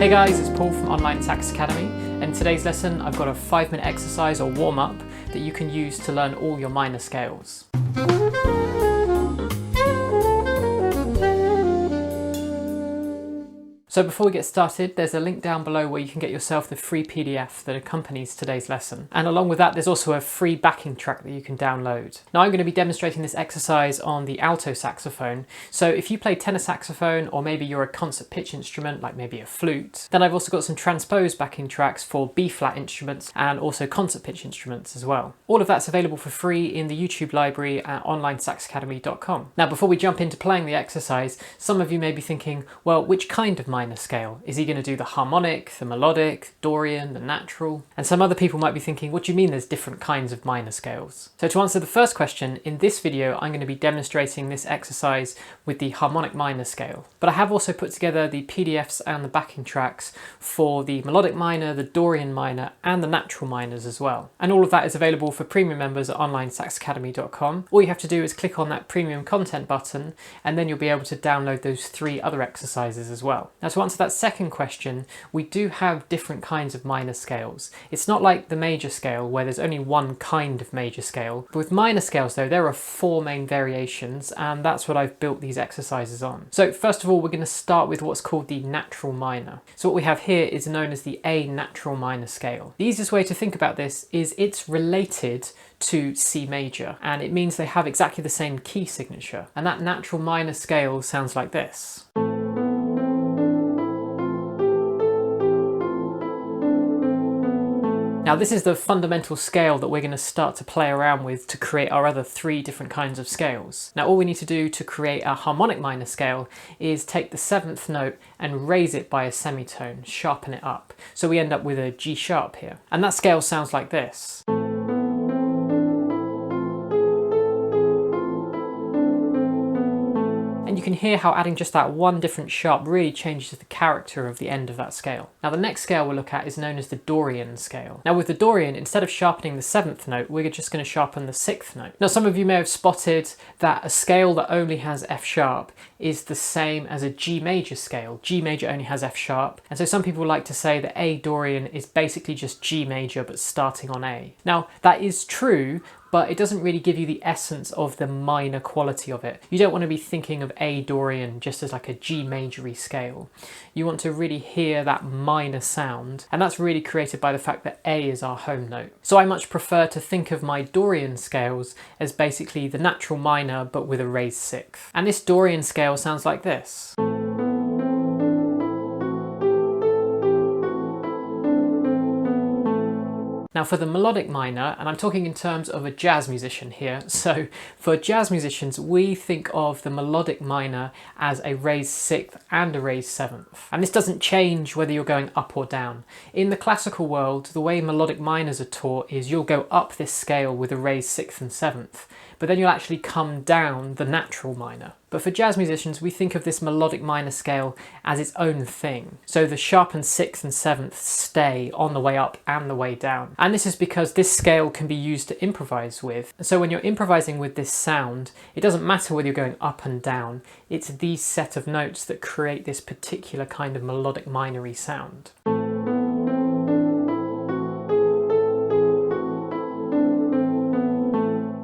Hey guys, it's Paul from online Sax Academy, and in today's lesson I've got a 5-minute exercise or warm-up that you can use to learn all your minor scales. So before we get started, there's a link down below where you can get yourself the free PDF that accompanies today's lesson. And along with that, there's also a free backing track that you can download. Now I'm going to be demonstrating this exercise on the alto saxophone. So if you play tenor saxophone, or maybe you're a concert pitch instrument, like maybe a flute, then I've also got some transposed backing tracks for B-flat instruments and also concert pitch instruments as well. All of that's available for free in the YouTube library at onlinesaxacademy.com. Now before we jump into playing the exercise, some of you may be thinking, well, which kind of minor scale? Is he going to do the harmonic, the melodic, Dorian, the natural? And some other people might be thinking, what do you mean there's different kinds of minor scales? So to answer the first question, in this video I'm going to be demonstrating this exercise with the harmonic minor scale. But I have also put together the PDFs and the backing tracks for the melodic minor, the Dorian minor, and the natural minors as well. And all of that is available for premium members at onlinesaxacademy.com. All you have to do is click on that premium content button, and then you'll be able to download those 3 other exercises as well. Now to answer that second question, we do have different kinds of minor scales. It's not like the major scale where there's only one kind of major scale. But with minor scales though, there are 4 main variations, and that's what I've built these exercises on. So first of all, we're going to start with what's called the natural minor. So what we have here is known as the A natural minor scale. The easiest way to think about this is it's related to C major, and it means they have exactly the same key signature. And that natural minor scale sounds like this. Now this is the fundamental scale that we're going to start to play around with to create our other 3 different kinds of scales. Now all we need to do to create a harmonic minor scale is take the 7th note and raise it by a semitone, sharpen it up. So we end up with a G sharp here. And that scale sounds like this. And you can hear how adding just that one different sharp really changes the character of the end of that scale. Now the next scale we'll look at is known as the Dorian scale. Now with the Dorian, instead of sharpening the 7th note, we're just going to sharpen the 6th note. Now some of you may have spotted that a scale that only has F sharp is the same as a G major scale. G major only has F sharp, and so some people like to say that A Dorian is basically just G major but starting on A. Now that is true, but it doesn't really give you the essence of the minor quality of it. You don't want to be thinking of A Dorian just as like a G majory scale. You want to really hear that minor sound, and that's really created by the fact that A is our home note. So I much prefer to think of my Dorian scales as basically the natural minor but with a raised 6th. And this Dorian scale sounds like this. Now for the melodic minor, and I'm talking in terms of a jazz musician here, so for jazz musicians we think of the melodic minor as a raised 6th and a raised 7th. And this doesn't change whether you're going up or down. In the classical world, the way melodic minors are taught is you'll go up this scale with a raised 6th and 7th, but then you'll actually come down the natural minor. But for jazz musicians, we think of this melodic minor scale as its own thing. So the sharpened 6th and 7th stay on the way up and the way down. And this is because this scale can be used to improvise with. So when you're improvising with this sound, it doesn't matter whether you're going up and down. It's these set of notes that create this particular kind of melodic minory sound.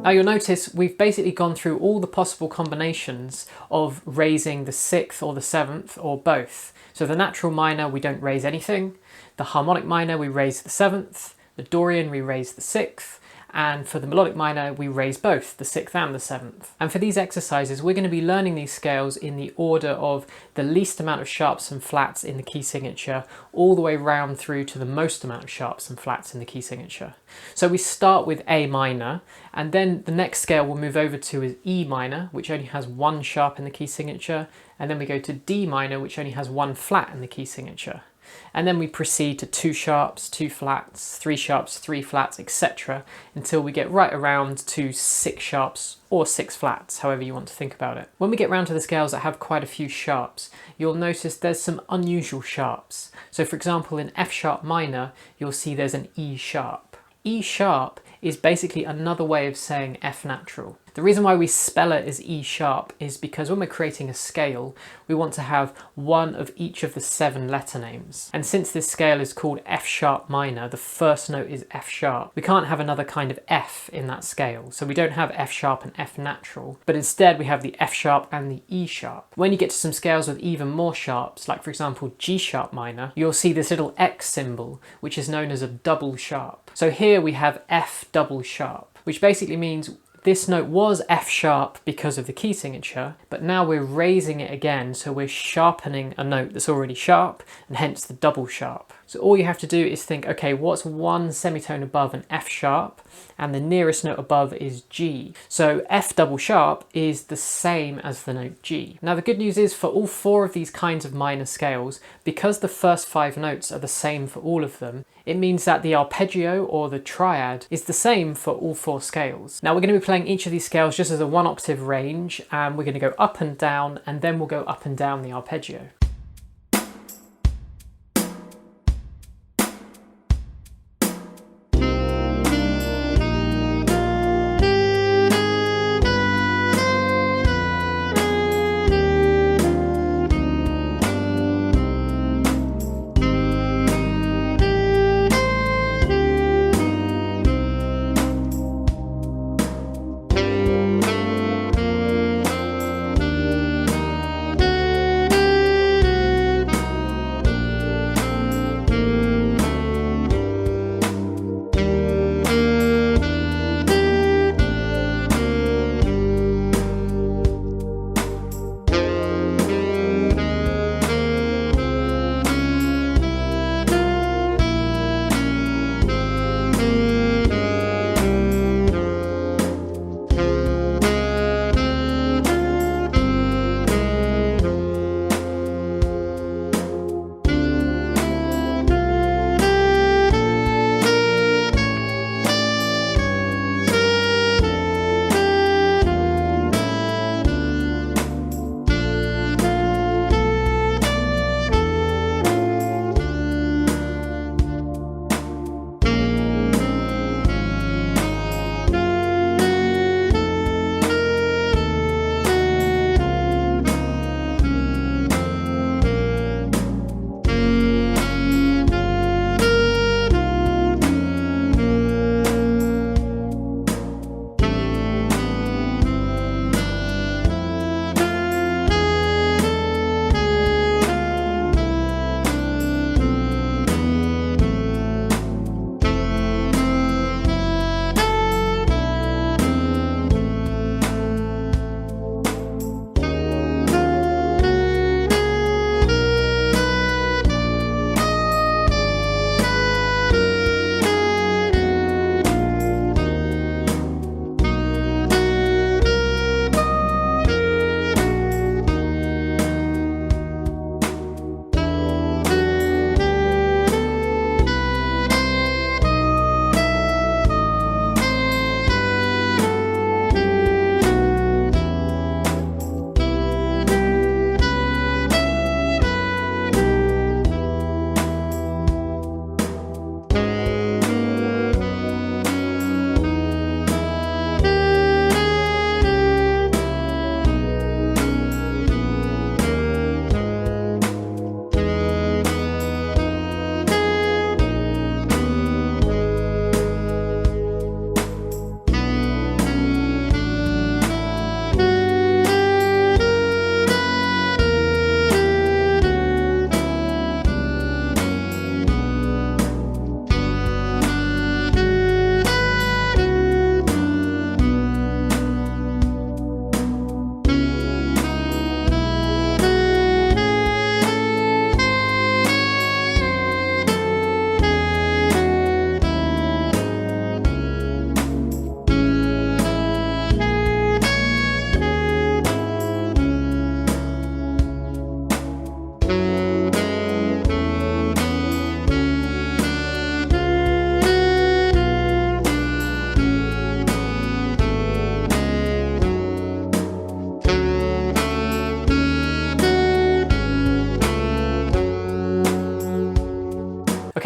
Now you'll notice we've basically gone through all the possible combinations of raising the 6th or the 7th or both. So the natural minor we don't raise anything, the harmonic minor we raise the 7th, the Dorian we raise the 6th, and for the melodic minor we raise both the 6th and the 7th. And for these exercises we're going to be learning these scales in the order of the least amount of sharps and flats in the key signature all the way round through to the most amount of sharps and flats in the key signature. So we start with A minor, and then the next scale we'll move over to is E minor, which only has 1 sharp in the key signature, and then we go to D minor, which only has 1 flat in the key signature. And then we proceed to 2 sharps, 2 flats, 3 sharps, 3 flats, etc. until we get right around to 6 sharps or 6 flats, however you want to think about it. When we get round to the scales that have quite a few sharps, you'll notice there's some unusual sharps. So for example, in F sharp minor, you'll see there's an E sharp. E sharp is basically another way of saying F natural. The reason why we spell it as E sharp is because when we're creating a scale, we want to have one of each of the 7 letter names. And since this scale is called F sharp minor, the first note is F sharp, we can't have another kind of F in that scale. So we don't have F sharp and F natural, but instead we have the F sharp and the E sharp. When you get to some scales with even more sharps, like for example G sharp minor, you'll see this little X symbol, which is known as a double sharp. So here we have F double sharp, which basically means this note was F sharp because of the key signature, but now we're raising it again, so we're sharpening a note that's already sharp, and hence the double sharp. So all you have to do is think, okay, what's one semitone above an F sharp, and the nearest note above is G. So F double sharp is the same as the note G. Now the good news is for all 4 of these kinds of minor scales, because the first 5 notes are the same for all of them, it means that the arpeggio or the triad is the same for all 4 scales. Now we're going to be playing each of these scales just as a 1 octave range, and we're going to go up and down, and then we'll go up and down the arpeggio.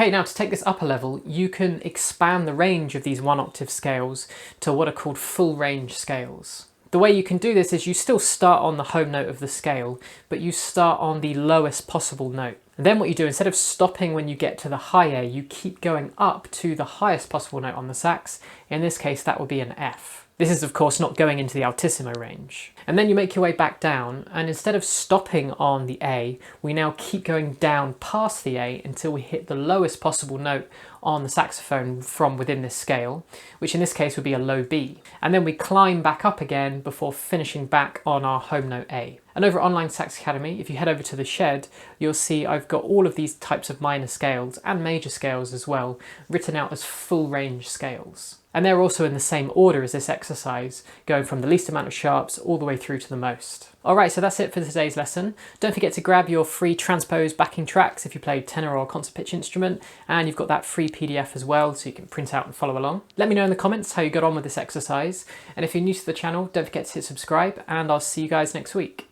Okay, now to take this up a level, you can expand the range of these 1-octave scales to what are called full range scales. The way you can do this is you still start on the home note of the scale, but you start on the lowest possible note. And then what you do, instead of stopping when you get to the high A, you keep going up to the highest possible note on the sax. In this case, that will be an F. This is of course not going into the altissimo range. And then you make your way back down, and instead of stopping on the A, we now keep going down past the A until we hit the lowest possible note on the saxophone from within this scale, which in this case would be a low B. And then we climb back up again before finishing back on our home note A. And over at Online Sax Academy, if you head over to the shed, you'll see I've got all of these types of minor scales and major scales as well, written out as full range scales. And they're also in the same order as this exercise, going from the least amount of sharps all the way through to the most. Alright, so that's it for today's lesson. Don't forget to grab your free transposed backing tracks if you play tenor or concert pitch instrument, and you've got that free PDF as well so you can print out and follow along. Let me know in the comments how you got on with this exercise, and if you're new to the channel, don't forget to hit subscribe, and I'll see you guys next week.